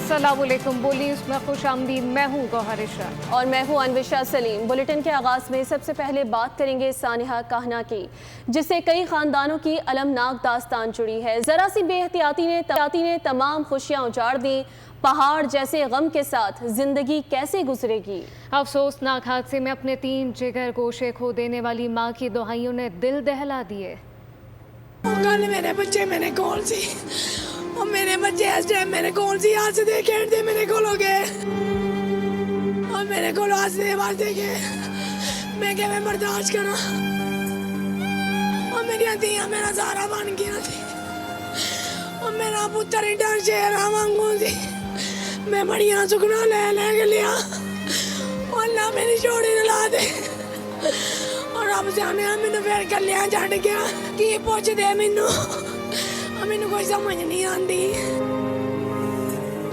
अस्सलामुअलैकुम। बोली उसमें खुशामदीद। मैं हूँ गौहर इशरा और मैं हूँ अनविशा सलीम। बुलेटिन के आगाज में सबसे पहले बात करेंगे सानिहा कहना की, जिससे कई खानदानों की अलमनाक दास्तान जुड़ी है। जरा सी बेहतियाती ने तमाम खुशियाँ उजाड़ दी। पहाड़ जैसे गम के साथ जिंदगी कैसे गुजरेगी। अफसोसनाक हादसे में अपने 3 जिगर गोशे खो देने वाली माँ की दुहाइयों ने दिल दहला दिए। मेरे बच्चे मेरे कौन सी और मेरे बच्चे इस टाइम मेरे कौन सी हंसदे खेलते मेरे को गए और मेरे को हंसदे वास्ते गए। मैं क्या मैं बर्दाश्त करा और मेरी धियां मेरा सारा बन गया थी और मेरा पुत्र इधर शेरा मांगू थी। मैं बड़िया सुखना ले के लिया और अल्लाह मेरी जोड़ी ला दे और अब जाने मैनू फिर कर लिया छड़ गया की पुछ दे मैनू कोई समझ नहीं आती।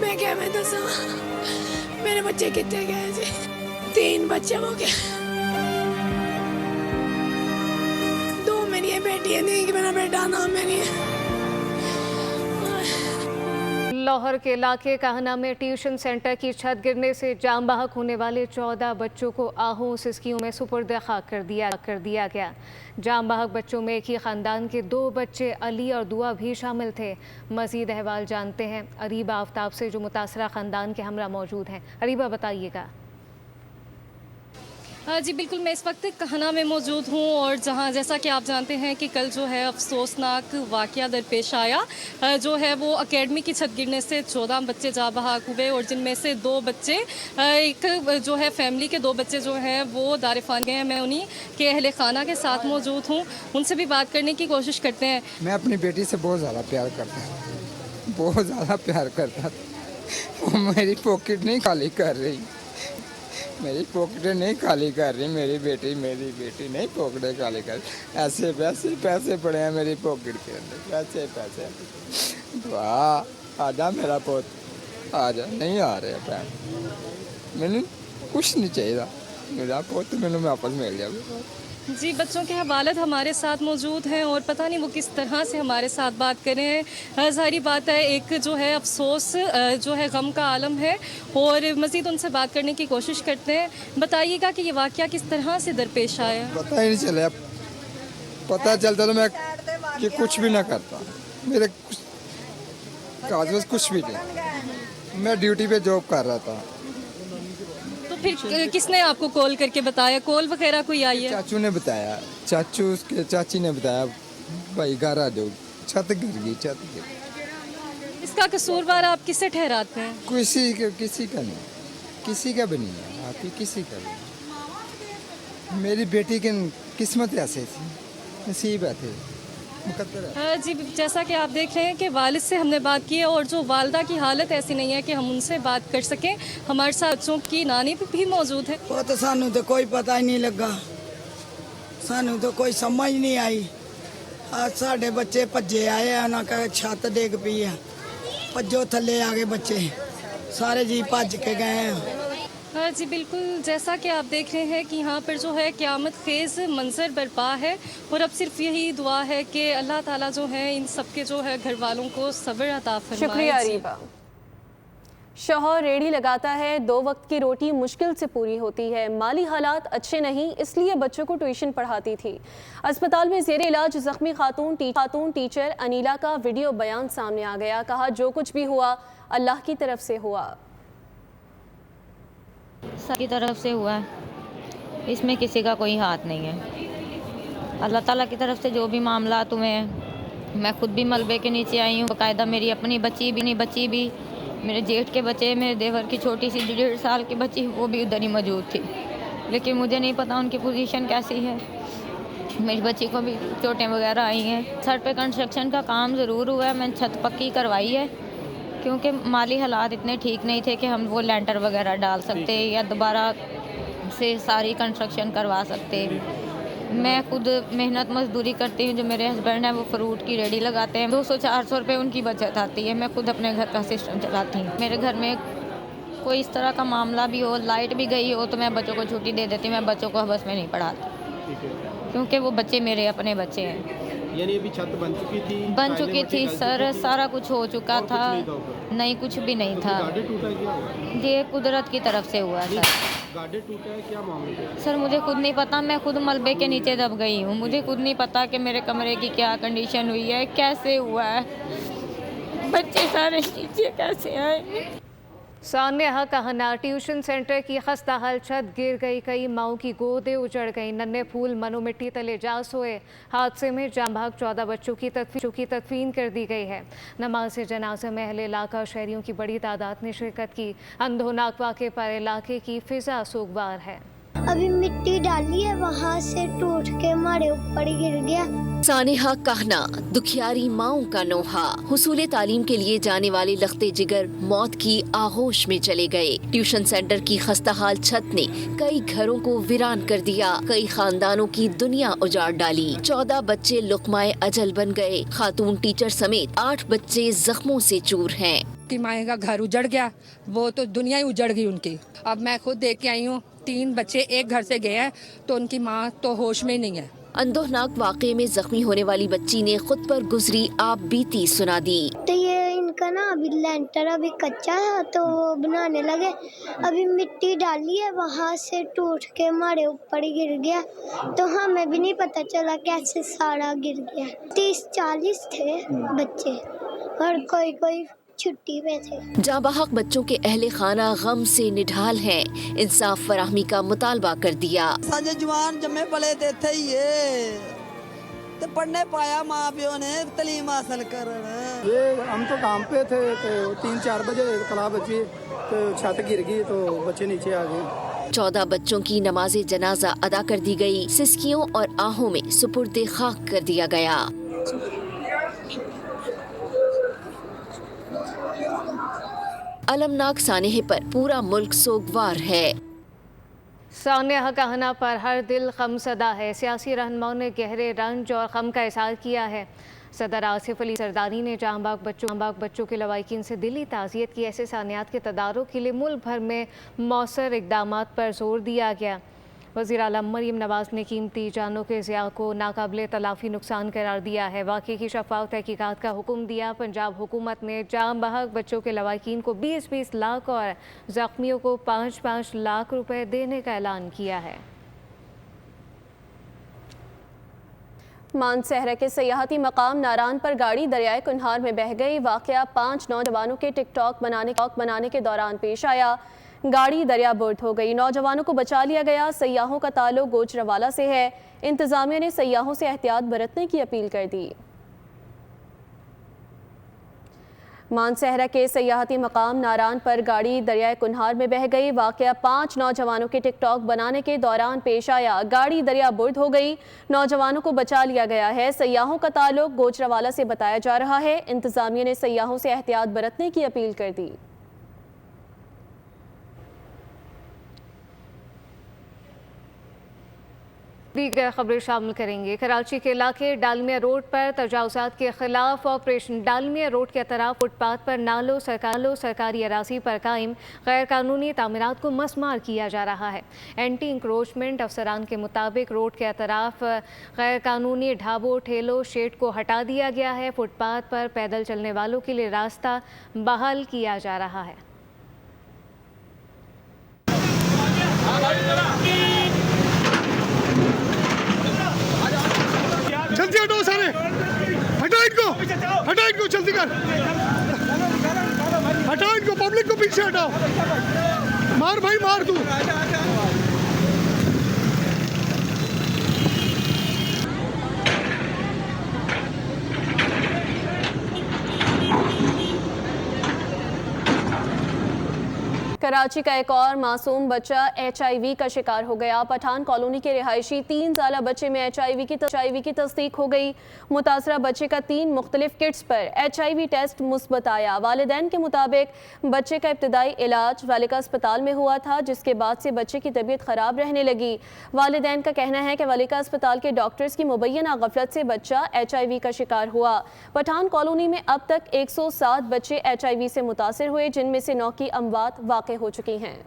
मैं क्या मैं दसा मेरे बच्चे कितने गए थे। 3 बच्चे हो गए, 2 मेरी बेटियां थी, मेरा बेटा ना मेरी। लाहौर के इलाके कहना में ट्यूशन सेंटर की छत गिरने से जाम बहक होने वाले 14 बच्चों को आहू सिस्कियों में सुपुर्द खाक कर दिया गया। जाम बहक बच्चों में एक ही ख़ानदान के 2 बच्चे अली और दुआ भी शामिल थे। मज़ीद अहवाल जानते हैं अरीबा आफ्ताब से, जो मुतासरा ख़ानदान के हमरा मौजूद हैं। अरीबा, बताइएगा। जी बिल्कुल, मैं इस वक्त कहना में मौजूद हूँ और जहाँ जैसा कि आप जानते हैं कि कल जो है अफसोसनाक वाक़या दरपेश आया, जो है वो एकेडमी की छत गिरने से 14 बच्चे जा बहाक हुए और जिनमें से 2 बच्चे, एक जो है फैमिली के 2 बच्चे जो हैं वो दारिफान गए हैं। मैं उन्हीं के अहले खाना के साथ मौजूद हूँ, उनसे भी बात करने की कोशिश करते हैं। मैं अपनी बेटी से बहुत ज़्यादा प्यार करता हूँ, बहुत ज़्यादा प्यार करता था। वो मेरी पॉकेट नहीं खाली कर रही, मेरी पॉकेटें नहीं खाली कर रही। मेरी बेटी नहीं पॉकेटें खाली कर रही। ऐसे पैसे पड़े हैं मेरी पॉकेट के अंदर, पैसे। वाह, आजा मेरा पोत, आजा। नहीं आ रहे पैन, मैंने कुछ नहीं चाहिए मेरा पोत, मैंने वापस मिल जाए। जी, बच्चों के वालिद हमारे साथ मौजूद हैं और पता नहीं वो किस तरह से हमारे साथ बात कर रहे हैं। ज़ाहिर बात है, एक जो है अफसोस जो है गम का आलम है और मज़ीद उनसे बात करने की कोशिश करते हैं। बताइएगा कि ये वाक़या किस तरह से दरपेश आया। पता ही नहीं चला, पता चलता तो मैं कि कुछ भी ना करता, मेरे कागज कुछ भी नहीं। मैं ड्यूटी पे जॉब कर रहा था। फिर किसने आपको कॉल करके बताया? कॉल वगैरह कोई आई है? चाचू ने बताया, उसके चाची ने बताया, भाई घर आ जाओ, छत गिर गई। इसका कसूरवार आप किसे ठहराते हैं? किसी का नहीं, किसी का भी नहीं है, आप ही किसी का भी। मेरी बेटी की किस्मत ऐसे थी, नसीब ऐसे जी, जैसा कि आप देख रहे हैं कि वालिद से हमने बात की है और जो वालदा की हालत ऐसी नहीं है कि हम उनसे बात कर सकें। हमारे साथ बच्चों की नानी भी मौजूद है। वो तो सानू तो कोई पता ही नहीं लगा, सानू तो कोई समझ नहीं आई। आज साढ़े बच्चे भज्जे आए हैं, ना का छत डिग पई है, भज्जो थले आ गए बच्चे, सारे जी भज के गए हैं। जी बिल्कुल, जैसा कि आप देख रहे हैं कि यहाँ पर जो है क़यामत खेज़ मंजर बरपा है और अब सिर्फ यही दुआ है कि अल्लाह ताला जो है इन सब के जो है घर वालों को सब्र अता फरमाए। शुक्रिया अरीबा। शौहर रेड़ी लगाता है, 2 वक्त की रोटी मुश्किल से पूरी होती है, माली हालात अच्छे नहीं, इसलिए बच्चों को ट्यूशन पढ़ाती थी। अस्पताल में ज़ेरे इलाज जख्मी खातून टीचर अनीला का वीडियो बयान सामने आ गया। कहा, जो कुछ भी हुआ अल्लाह की तरफ से हुआ। सबकी तरफ से हुआ है, इसमें किसी का कोई हाथ नहीं है। अल्लाह ताला की तरफ से जो भी मामला तुम्हें, मैं खुद भी मलबे के नीचे आई हूँ बाकायदा। मेरी अपनी बच्ची भी, मेरे जेठ के बच्चे, मेरे देवर की छोटी सी 1.5 साल की बच्ची, वो भी उधर ही मौजूद थी। लेकिन मुझे नहीं पता उनकी पोजीशन कैसी है। मेरी बच्ची को भी चोटें वगैरह आई हैं। सर पे कंस्ट्रक्शन का काम ज़रूर हुआ है, मैंने छत पक्की करवाई है क्योंकि माली हालात इतने ठीक नहीं थे कि हम वो लेंटर वगैरह डाल सकते या दोबारा से सारी कंस्ट्रक्शन करवा सकते। मैं खुद मेहनत मजदूरी करती हूँ, जो मेरे हस्बैंड हैं वो फ्रूट की रेडी लगाते हैं, 200-400 रुपये उनकी बचत आती है। मैं खुद अपने घर का सिस्टम चलाती हूँ। मेरे घर में कोई इस तरह का मामला भी हो, लाइट भी गई हो, तो मैं बच्चों को छुट्टी दे देती हूँ। मैं बच्चों को बस में नहीं पढ़ाती क्योंकि वो बच्चे मेरे अपने बच्चे हैं। यानी अभी छत बन चुकी थी? बन चुकी थी सर, सारा कुछ हो चुका था। नहीं, कुछ भी नहीं था। गाड़ी टूटा है, क्या हुआ? ये कुदरत की तरफ से हुआ सर। गाड़ी टूटा है, क्या मामला है? सर मुझे खुद नहीं पता, मैं खुद मलबे के नीचे दब गई हूँ। मुझे खुद नहीं पता कि मेरे कमरे की क्या कंडीशन हुई है, कैसे हुआ है, बच्चे सारे नीचे कैसे आए। सान्या कहना, ट्यूशन सेंटर की खस्ता हाल छत गिर गई, कई माओं की गोदें उजड़ गई, नन्हे फूल मनो मिट्टी तले जा सोए। हादसे में जाम बहक 14 बच्चों की तदफीन कर दी गई है। नमाज जनाजा में अहले इलाका शहरियों की बड़ी तादाद ने शिरकत की। अंधोनाक वाक़े पर इलाके की फिजा सोगवार है। अभी मिट्टी डाली है, वहाँ से टूट के हमारे ऊपर गिर गया। सानेहा कहना, दुखियारी माओं का नोहा, हुसूले तालीम के लिए जाने वाले लख्ते जिगर मौत की आगोश में चले गए। ट्यूशन सेंटर की खस्ताहाल छत ने कई घरों को वीरान कर दिया, कई खानदानों की दुनिया उजाड़ डाली। 14 बच्चे लुकमाए अजल बन गए। खातून टीचर समेत 8 बच्चे जख्मों से चूर हैं। की माए का घर उजड़ गया, वो तो दुनिया ही उजड़ गई उनकी। अब मैं खुद देख के आई हूँ, 3 बच्चे एक घर से गए हैं तो उनकी माँ तो होश में नहीं है। अंदोहनाक वाक़े में जख्मी होने वाली बच्ची ने खुद पर गुजरी आप बीती सुना दी। तो ये इनका ना अभी लेंटर अभी कच्चा है तो वो बनाने लगे, अभी मिट्टी डाली है, वहाँ से टूट के हमारे ऊपर गिर गया, तो हमें भी नहीं पता चला कैसे सारा गिर गया। 30-40 थे बच्चे और कोई छुट्टी पे थे। जाँ बहक बच्चों के अहले खाना गम से निढाल हैं। इंसाफ फराहमी का मुतालबा कर दिया। साजे जवान जमे पले थे ये तो पढ़ने पाया, माँ प्यो ने तलीम हासिल कर। ये हम तो काम पे थे तो 3-4 बजे तला बची तो छत गिर गई तो बच्चे नीचे आ गए। 14 बच्चों की नमाज जनाजा अदा कर दी गई। सिसकियों और आहों में सुपुर्दे खाक कर दिया गया। अलमनाक सानेहे पर पूरा मुल्क सोगवार है। सान्या कहना पर हर दिल गम सदा है। सियासी रहनुमाओं ने गहरे रंज और गम का इज़हार किया है। सदर आसिफ अली सरदारी ने जाम बहक बच्चों के लवाहिकीन से दिली ताज़ियत की। ऐसे सानियात के तदारुक के लिए मुल्क भर में मौसर इक़दामात पर जोर दिया गया। वज़ीर आलम मरीम नवाज़ ने कीमती जानों के ज़िया को नाकाबिले तलाफ़ी नुकसान करार दिया है। वाक़े की शफ़ाफ़ तहक़ीक़ात का हुक्म दिया। पंजाब हुकूमत ने जाम बहक बच्चों के लवाहिकीन को 20-20 लाख और ज़ख्मियों को 5-5 लाख रुपए देने का ऐलान किया है। मानसहरा के सयाहती मकाम नारान पर गाड़ी दरियाए कुन्हार में बह गई। वाक़या 5 नौजवानों के टिकटॉक बनाने के दौरान पेश आया। गाड़ी दरिया बुर्द हो गई, नौजवानों को बचा लिया गया। सयाहों का ताल्लुक गोजरावाला से है। इंतजामिया ने सयाहों से एहतियात बरतने की अपील कर दी। मानसहरा के सयाहती मकाम नारान पर गाड़ी दरियाए कुन्हार में बह गई। वाक़या 5 नौजवानों के टिकटॉक बनाने के दौरान पेश आया। गाड़ी दरिया बुर्द हो गई, नौजवानों को बचा लिया गया है। सयाहों का ताल्लुक गोजरावाला से बताया जा रहा है। इंतजामिया ने सयाहों से एहतियात बरतने की अपील कर दी। दीगर खबरें शामिल करेंगे। कराची के इलाके डालमिया रोड पर तजावुज़ात के खिलाफ ऑपरेशन। डालमिया रोड के तरफ फुटपाथ पर नालों सरकारी अराजी पर कायम गैर कानूनी तामीरात को मसमार किया जा रहा है। एंटी इंक्रोचमेंट अफसरान के मुताबिक रोड के तरफ गैर कानूनी ढाबों ठेलों शेड को हटा दिया गया है। फुटपाथ पर पैदल चलने वालों के लिए रास्ता बहाल किया जा रहा है। जल्दी हटो सारे, हटाओ इनको जल्दी कर, हटाओ इनको, पब्लिक को पीछे हटाओ। मार भाई मार तू। कराची का एक और मासूम बच्चा HIV का शिकार हो गया। पठान कॉलोनी के रिहायशी 3 साला बच्चे में HIV की तस्दीक हो गई। मुतासरा बच्चे का 3 मुख्तलिफ किट्स पर HIV टेस्ट मुस्बत आया। वालिदैन के मुताबिक बच्चे का इब्तदाई इलाज वालिका अस्पताल में हुआ था, जिसके बाद से बच्चे की तबीयत ख़राब रहने लगी। वालिदैन का कहना है कि वालिका अस्पताल के डॉक्टर्स की मुबैना गफलत से बच्चा HIV का शिकार हुआ। पठान कॉलोनी में अब तक 107 बच्चे HIV से मुतासर हुए, जिनमें से 9 की अमवात वाक़ हो चुकी हैं।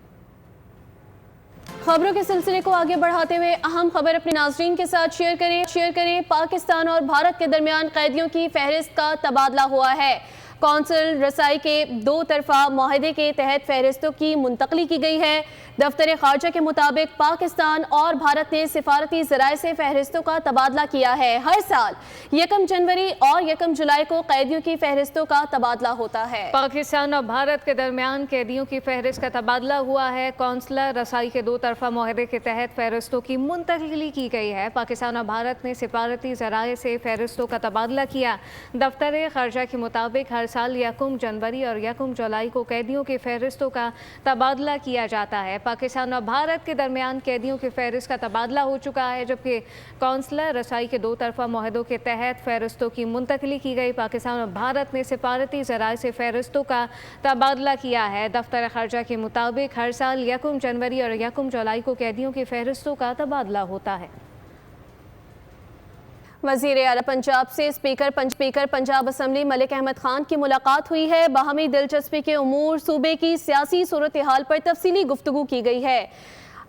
खबरों के सिलसिले को आगे बढ़ाते हुए अहम खबर अपने नाज़रीन के साथ शेयर करें। पाकिस्तान और भारत के दरमियान कैदियों की फहरिस्त का तबादला हुआ है। कौंसिल रसाई के 2 तरफा माहदे के तहत फहरिस्तों की मुंतकली की गई है। दफ्तर खारजा के मुताबिक पाकिस्तान और भारत ने सिफारती ज़राए से फहरिस्तों का तबादला किया है। हर साल 1 जनवरी और 1 जुलाई को कैदियों की फहरिस्तों का तबादला होता है। पाकिस्तान और भारत के दरमियान कैदियों की फहरिस्त का तबादला हुआ है। कौंसलर रसाई के 2 तरफा माहदे के तहत फहरिस्तों की मुंतकली की गई है। पाकिस्तान और भारत ने सिफारती ज़राए से फहरिस्तों का तबादला किया। दफ्तर खारजा के मुताबिक हर साल 1 जनवरी और 1 जुलाई को कैदियों की फहरिस्तों का तबादला किया जाता है। पाकिस्तान और भारत के दरमियान कैदियों की फहरिस्त का तबादला हो चुका है, जबकि कौंसलर रसाई के 2 तरफा माहदों के तहत फहरिस्तों की मुंतकली की गई। पाकिस्तान और भारत ने सिफारती ज़राए से फहरिस्तों का तबादला किया है। दफ्तर खारजा के मुताबिक हर साल 1 जनवरी और 1 जुलाई को कैदियों की फहरिस्तों का तबादला होता है। वज़ीर आला पंजाब से स्पीकर पंजाब असम्बली मलिक अहमद खान की मुलाकात हुई है। बाहमी दिलचस्पी के उमूर, सूबे की सियासी सूरत हाल पर तफसीली गुफ्तगू की गई है।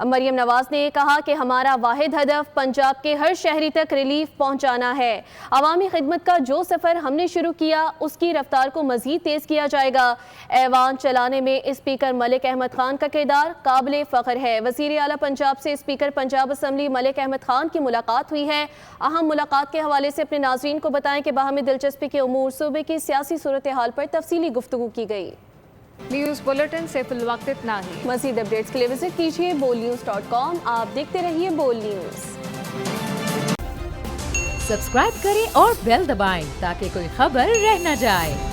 मरियम नवाज ने कहा कि हमारा वाहिद हदफ पंजाब के हर शहरी तक रिलीफ पहुंचाना है। अवामी खिदमत का जो सफ़र हमने शुरू किया उसकी रफ्तार को मज़ीद तेज़ किया जाएगा। ऐवान चलाने में स्पीकर मलिक अहमद खान का किरदार काबिल फ़ख्र है। वज़ीर आला पंजाब से स्पीकर पंजाब असम्बली मलिक अहमद खान की मुलाकात हुई है। अहम मुलाकात के हवाले से अपने नाज़रीन को बताएं कि बाहमी दिलचस्पी के उमूर, सूबे की सियासी सूरत हाल पर तफसीली गुफ्तगू की गई। न्यूज़ बुलेटिन से फिलवक्त इतना ही। मज़ीद अपडेट्स के लिए विजिट कीजिए bolnews.com। आप देखते रहिए बोल न्यूज़। सब्सक्राइब करें और बेल दबाएं ताकि कोई खबर रह न जाए।